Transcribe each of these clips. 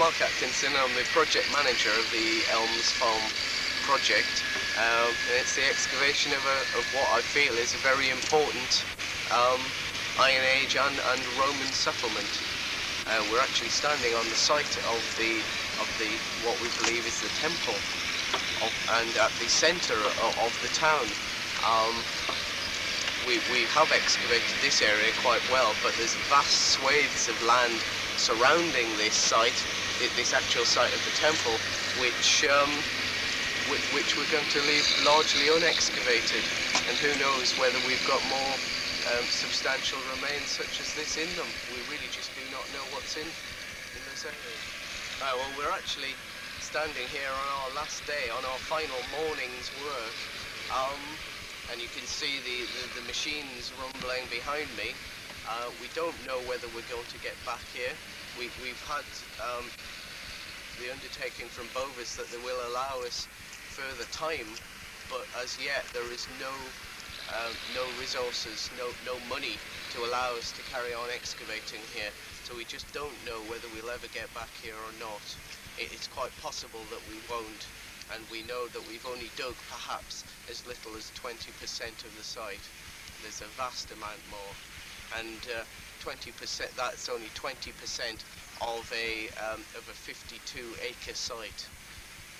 Mark Atkinson. I'm the project manager of the Elms Farm project. And it's the excavation of what I feel is a very important Iron Age and Roman settlement. We're actually standing on the site of what we believe is the temple, and at the centre of the town. We have excavated this area quite well, but there's vast swathes of land surrounding this site, this actual site of the temple, which we're going to leave largely unexcavated. And who knows whether we've got more substantial remains such as this in them. We really just do not know what's in this area. Well, we're actually standing here on our last day, on our final morning's work. And you can see the machines rumbling behind me. We don't know whether we're going to get back here. We've had the undertaking from Bovis that they will allow us further time, but as yet there is no resources, no money to allow us to carry on excavating here. So we just don't know whether we'll ever get back here or not. It's quite possible that we won't. And we know that we've only dug perhaps as little as 20% of the site. There's a vast amount more, and 20%. That's only 20% of a 52-acre site.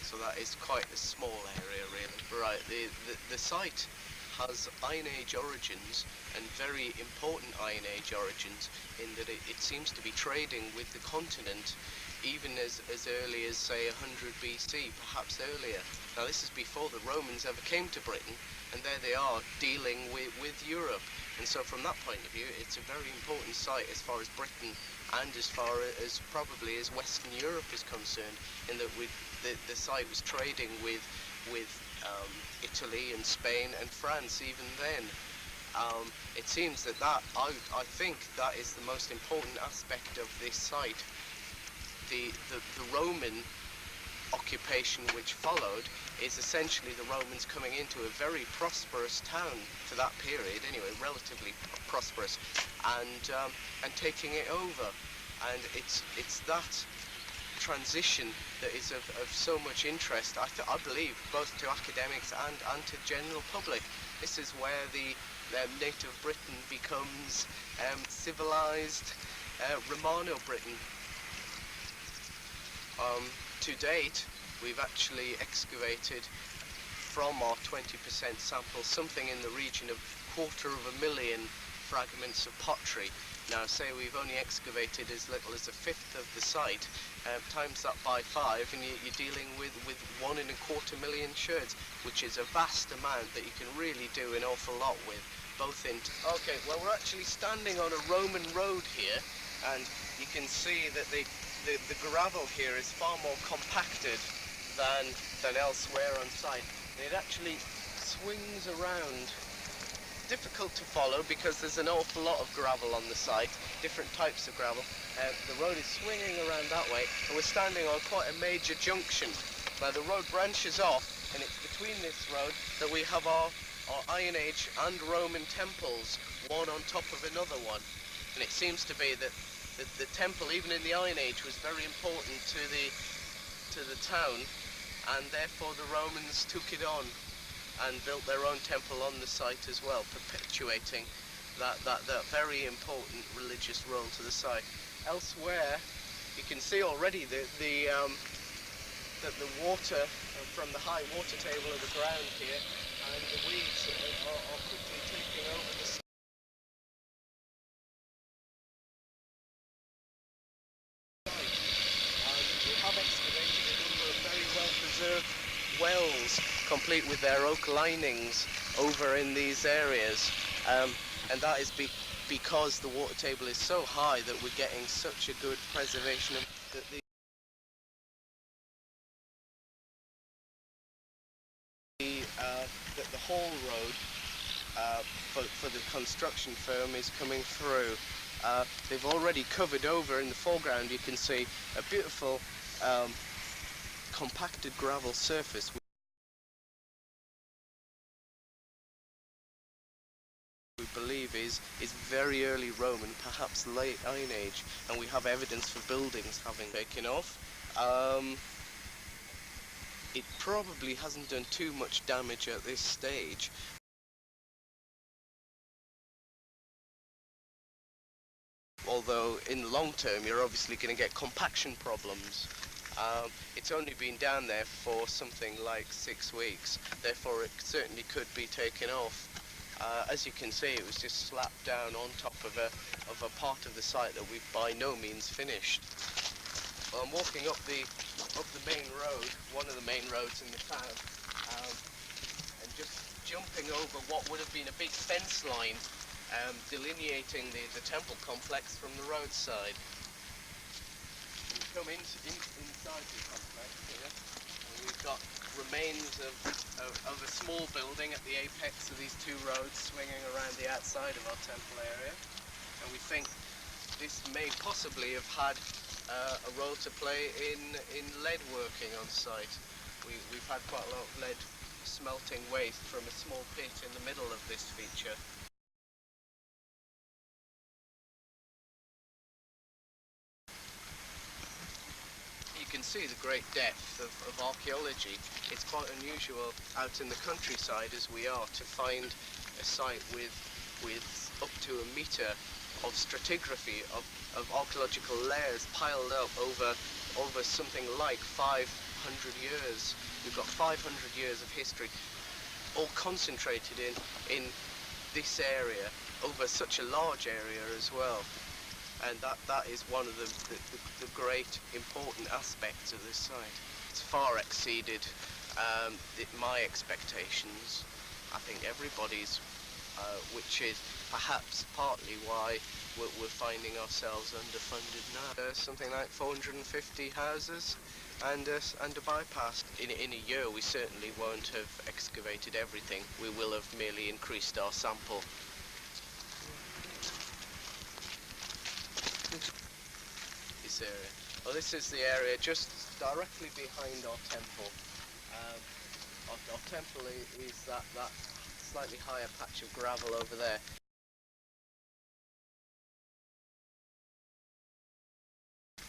So that is quite a small area, really. Right. The site has Iron Age origins, and very important Iron Age origins, in that it seems to be trading with the continent even as early as, say, 100 BC, perhaps earlier. Now, this is before the Romans ever came to Britain, and there they are dealing with Europe. And so from that point of view, it's a very important site as far as Britain and as far as probably as Western Europe is concerned, in that the site was trading with Italy and Spain and France even then. It seems that I think that is the most important aspect of this site. The Roman occupation which followed is essentially the Romans coming into a very prosperous town for that period, anyway, relatively prosperous, and taking it over. And it's that transition that is of so much interest, I believe, both to academics and to general public. This is where the native Britain becomes civilized Romano Britain. To date, we've actually excavated from our 20% sample something in the region of 250,000 fragments of pottery. Now, say we've only excavated as little as a fifth of the site, times that by 5, and you're dealing with 1.25 million sherds, which is a vast amount that you can really do an awful lot with, both in... Okay, well, we're actually standing on a Roman road here, and you can see that the gravel here is far more compacted than elsewhere on site. And it actually swings around. Difficult to follow because there's an awful lot of gravel on the site, different types of gravel. The road is swinging around that way, and we're standing on quite a major junction. Now, the road branches off, and it's between this road that we have our Iron Age and Roman temples, one on top of another one. And it seems to be that the temple, even in the Iron Age, was very important to the town, and therefore the Romans took it on and built their own temple on the site as well, perpetuating that very important religious role to the site. Elsewhere, you can see already that the water from the high water table of the ground here, and the weeds are quickly taking over the site. We have excavated a number of very well preserved wells, complete with their oak linings, over in these areas, and that is because the water table is so high that we're getting such a good preservation of the whole road for the construction firm is coming through. They've already covered over in the foreground. You can see a beautiful compacted gravel surface. We believe is is very early Roman, perhaps late Iron Age, and we have evidence for buildings having taken off. It probably hasn't done too much damage at this stage. Although in the long term you're obviously going to get compaction problems. It's only been down there for something like 6 weeks, therefore it certainly could be taken off. As you can see, it was just slapped down on top of a part of the site that we've by no means finished. Well, I'm walking up the main road, one of the main roads in the town, and just jumping over what would have been a big fence line delineating the temple complex from the roadside. We come inside the complex here, and we've got remains of a small building at the apex of these two roads swinging around the outside of our temple area, and we think this may possibly have had a role to play in lead working on site. We've had quite a lot of lead smelting waste from a small pit in the middle of this feature. You can see the great depth of archaeology. It's quite unusual out in the countryside as we are to find a site with up to a metre of stratigraphy, of archaeological layers piled up over something like 500 years. We've got 500 years of history, all concentrated in this area, over such a large area as well. And that is one of the great important aspects of this site. It's far exceeded my expectations. I think everybody's, which is perhaps partly why we're finding ourselves underfunded now. Something like 450 houses and a bypass. In a year we certainly won't have excavated everything. We will have merely increased our sample. This area. Well, this is the area just directly behind our temple. Our temple is that slightly higher patch of gravel over there.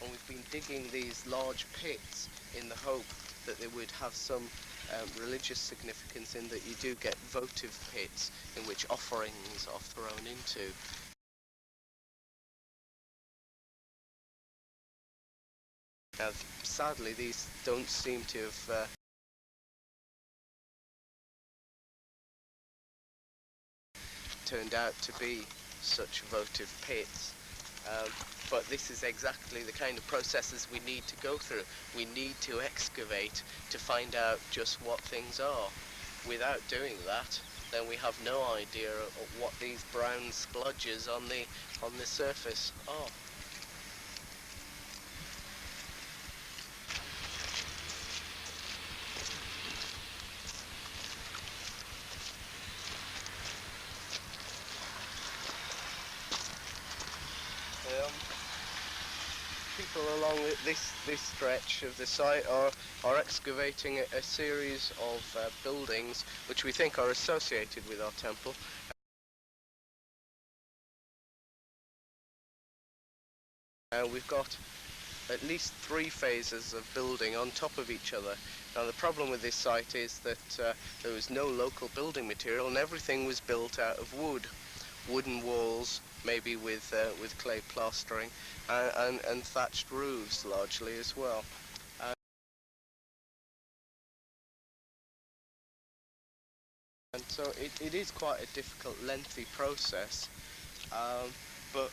And we've been digging these large pits in the hope that they would have some religious significance, in that you do get votive pits in which offerings are thrown into. Now, sadly, these don't seem to have turned out to be such votive pits, but this is exactly the kind of processes we need to go through. We need to excavate to find out just what things are. Without doing that, then we have no idea of what these brown splodges on the surface are. People along this stretch of the site are excavating a series of buildings which we think are associated with our temple. We've got at least 3 phases of building on top of each other. Now the problem with this site is that there was no local building material, and everything was built out of wooden walls, maybe with clay plastering, and thatched roofs largely as well. And so it is quite a difficult, lengthy process, but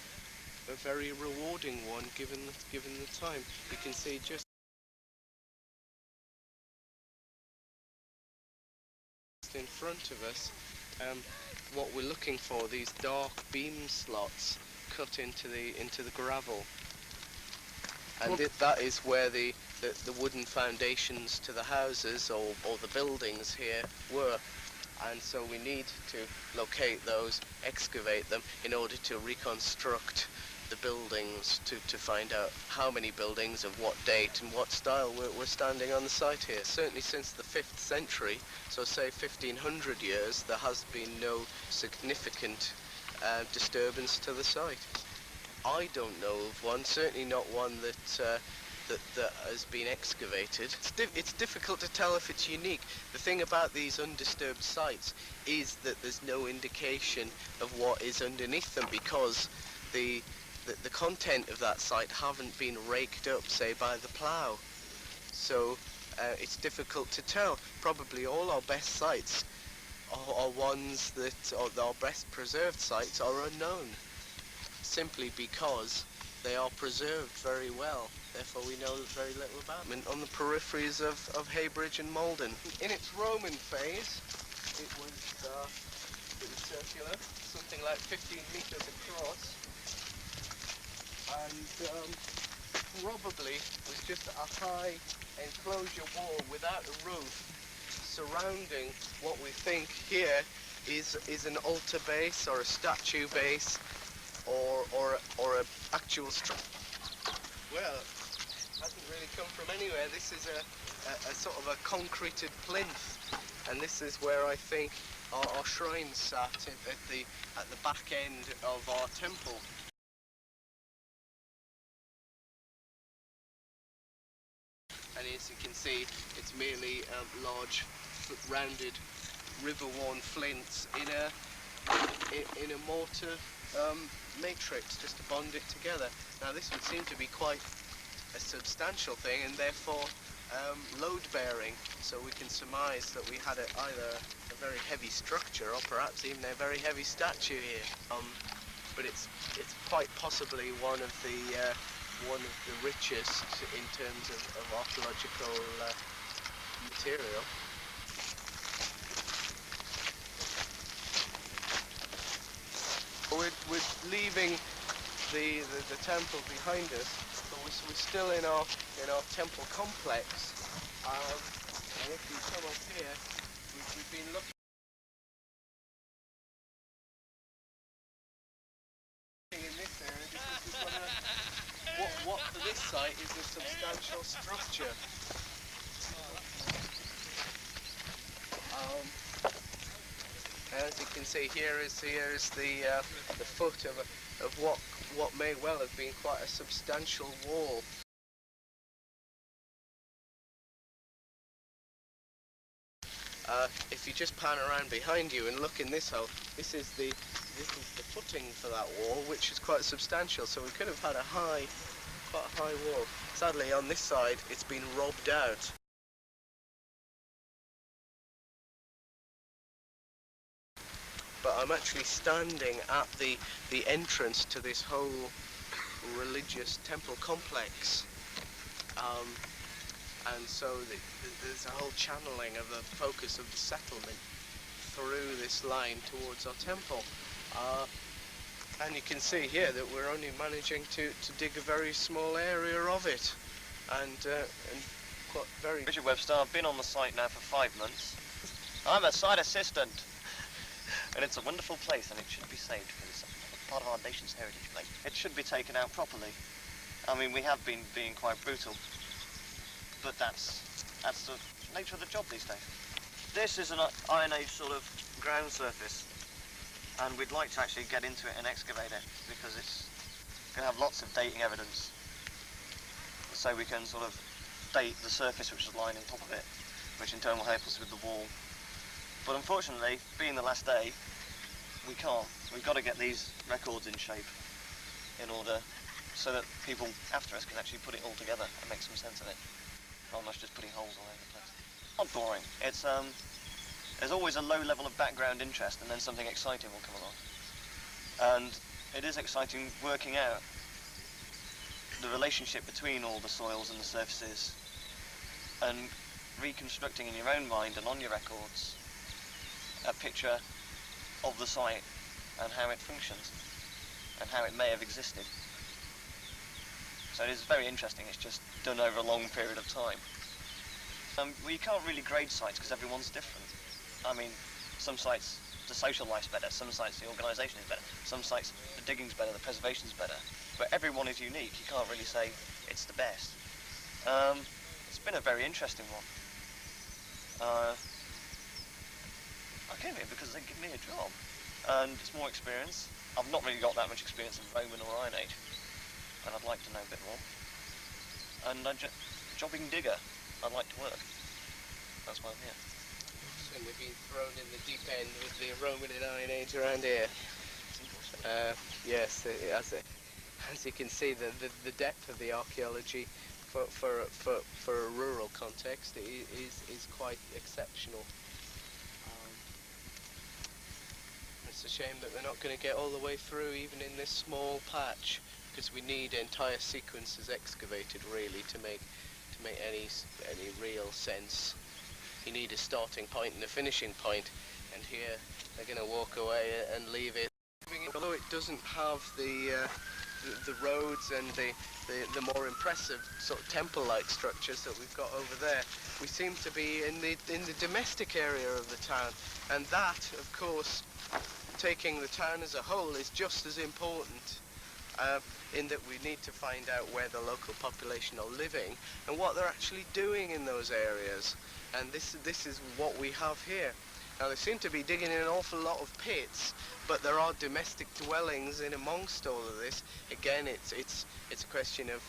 a very rewarding one given the time. You can see just in front of us what we're looking for, these dark beam slots cut into the gravel, and that is where the wooden foundations to the houses or the buildings here were. And so we need to locate those, excavate them in order to reconstruct the buildings, to find out how many buildings, of what date and what style we're standing on the site here. Certainly since the 5th century, so say 1500 years, there has been no significant disturbance to the site. I don't know of one, certainly not one that has been excavated. It's difficult to tell if it's unique. The thing about these undisturbed sites is that there's no indication of what is underneath them, because the content of that site haven't been raked up, say, by the plough. So it's difficult to tell. Probably all our best sites are ones that, or our best preserved sites, are unknown, simply because they are preserved very well. Therefore we know very little about them. On the peripheries of Heybridge and Malden. In its Roman phase, it was circular, something like 15 metres across, and probably was just a high enclosure wall without a roof surrounding what we think here is an altar base or a statue base or a actual structure. Well, it hasn't really come from anywhere. This is a sort of a concreted plinth, and this is where I think our shrine sat at the back end of our temple. And as you can see, it's merely large, rounded, river-worn flints in a mortar matrix, just to bond it together. Now this would seem to be quite a substantial thing, and therefore load-bearing. So we can surmise that we had either a very heavy structure, or perhaps even a very heavy statue here. But it's quite possibly one of the richest in terms of archaeological material. We're leaving the temple behind us, but we're still in our temple complex. And if you come up here, we've been looking in this area because we've got what for this site is a substantial structure. As you can see, here is the foot of what may well have been quite a substantial wall. If you just pan around behind you and look in this hole, this is the footing for that wall, which is quite substantial. So we could have had quite a high wall. Sadly, on this side, it's been robbed out. But I'm actually standing at the entrance to this whole religious temple complex, and so there's a whole channeling of the focus of the settlement through this line towards our temple, and you can see here that we're only managing to dig a very small area of it, and quite very. Richard Webster, I've been on the site now for 5 months. I'm a site assistant. And it's a wonderful place, and it should be saved because it's part of our nation's heritage place. It should be taken out properly. I mean, we have been being quite brutal, but that's the nature of the job these days. This is an Iron Age sort of ground surface, and we'd like to actually get into it and excavate it because it's going to have lots of dating evidence. So we can sort of date the surface which is lying on top of it, which in turn will help us with the wall. But unfortunately, being the last day, we can't. We've got to get these records in shape in order so that people after us can actually put it all together and make some sense of it, rather than just putting holes all over the place. Not boring. It's there's always a low level of background interest, and then something exciting will come along. And it is exciting working out the relationship between all the soils and the surfaces, and reconstructing in your own mind and on your records a picture of the site and how it functions and how it may have existed. So it is very interesting. It's just done over a long period of time. Well, you can't really grade sites because everyone's different. I mean, some sites the social life's better, some sites the organisation is better, some sites the digging's better, the preservation's better, but everyone is unique. You can't really say it's the best. It's been a very interesting one. I came here because they give me a job, and it's more experience, I've not really got that much experience in Roman or Iron Age, and I'd like to know a bit more. And jobbing digger, I'd like to work. That's why I'm here. And we've been thrown in the deep end with the Roman and Iron Age around here. Yes, as you can see, the depth of the archaeology for a rural context is quite exceptional. It's a shame that we're not going to get all the way through even in this small patch, because we need entire sequences excavated really to make any real sense. You need a starting point and a finishing point, and here they're going to walk away and leave it. Although it doesn't have the roads and the more impressive sort of temple-like structures that we've got over there, we seem to be in the domestic area of the town, and that, of course, taking the town as a whole, is just as important. In that we need to find out where the local population are living and what they're actually doing in those areas. And this is what we have here. Now they seem to be digging in an awful lot of pits, but there are domestic dwellings in amongst all of this. Again, it's a question of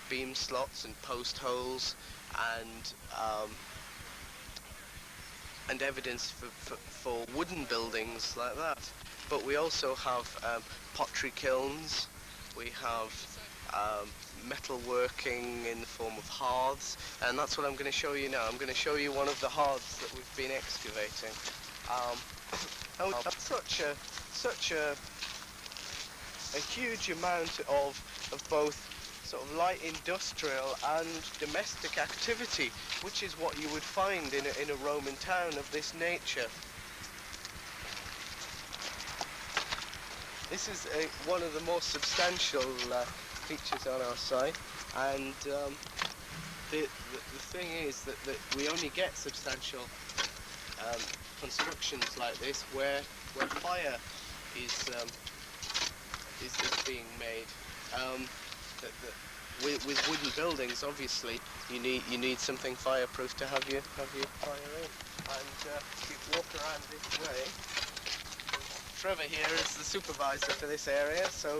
beam slots and post holes and evidence for wooden buildings like that. But we also have pottery kilns. We have metal working in the form of hearths, and that's what I'm going to show you now. I'm going to show you one of the hearths that we've been excavating. Such a huge amount of both sort of light industrial and domestic activity, which is what you would find in a Roman town of this nature. This is one of the more substantial features on our site, and the thing is that we only get substantial constructions like this where fire is being made. With wooden buildings, obviously, you need something fireproof to have your fire in. And if you walk around this way, Trevor here is the supervisor for this area, so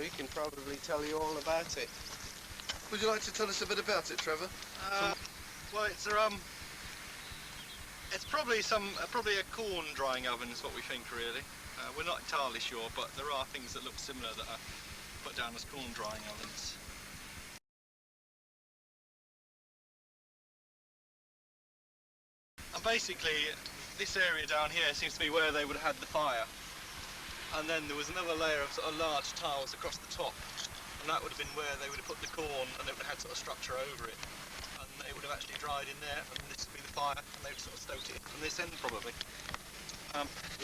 he can probably tell you all about it. Would you like to tell us a bit about it, Trevor? Well, it's probably a corn drying oven is what we think, really. We're not entirely sure, but there are things that look similar that are put down as corn drying ovens. And basically, this area down here seems to be where they would have had the fire. And then there was another layer of sort of large tiles across the top, and that would have been where they would have put the corn, and they would have had sort of structure over it. And it would have actually dried in there, and this would be the fire, and they would sort of stoked it from this end, probably.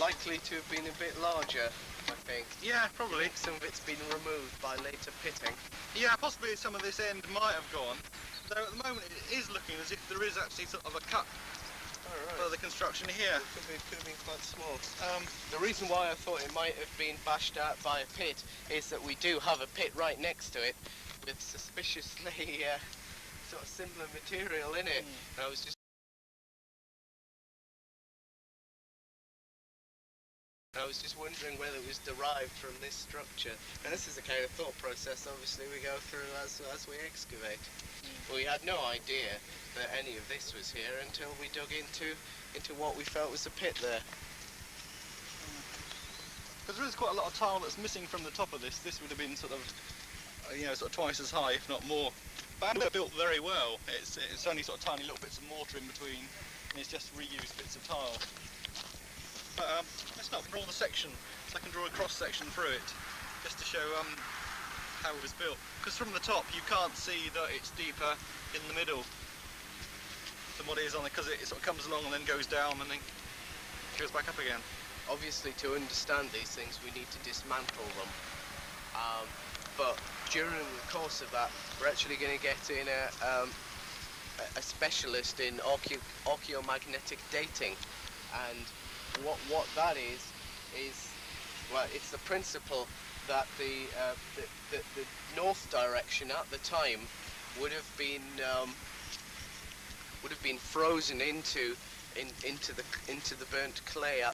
Likely to have been a bit larger, I think. Yeah, probably. Some of it's been removed by later pitting. Yeah, possibly some of this end might have gone. Though at the moment it is looking as if there is actually sort of a cut for the construction here. It could have been quite small. The reason why I thought it might have been bashed out by a pit is that we do have a pit right next to it with suspiciously sort of similar material in it. And I was just wondering whether it was derived from this structure. And this is the kind of thought process, obviously, we go through as we excavate. We had no idea that any of this was here until we dug into what we felt was a pit there. Because there is quite a lot of tile that's missing from the top of this. This would have been sort of, sort of twice as high, if not more. But they're built very well. It's only sort of tiny little bits of mortar in between, and it's just reused bits of tile. But let's not draw the section, so I can draw a cross section through it, just to show how it was built. Because from the top you can't see that it's deeper in the middle than what it is on it, because it sort of comes along and then goes down and then goes back up again. Obviously, to understand these things we need to dismantle them. But during the course of that, we're actually going to get in a specialist in archaeomagnetic dating, and what that is well, it's the principle that the north direction at the time would have been frozen into the burnt clay at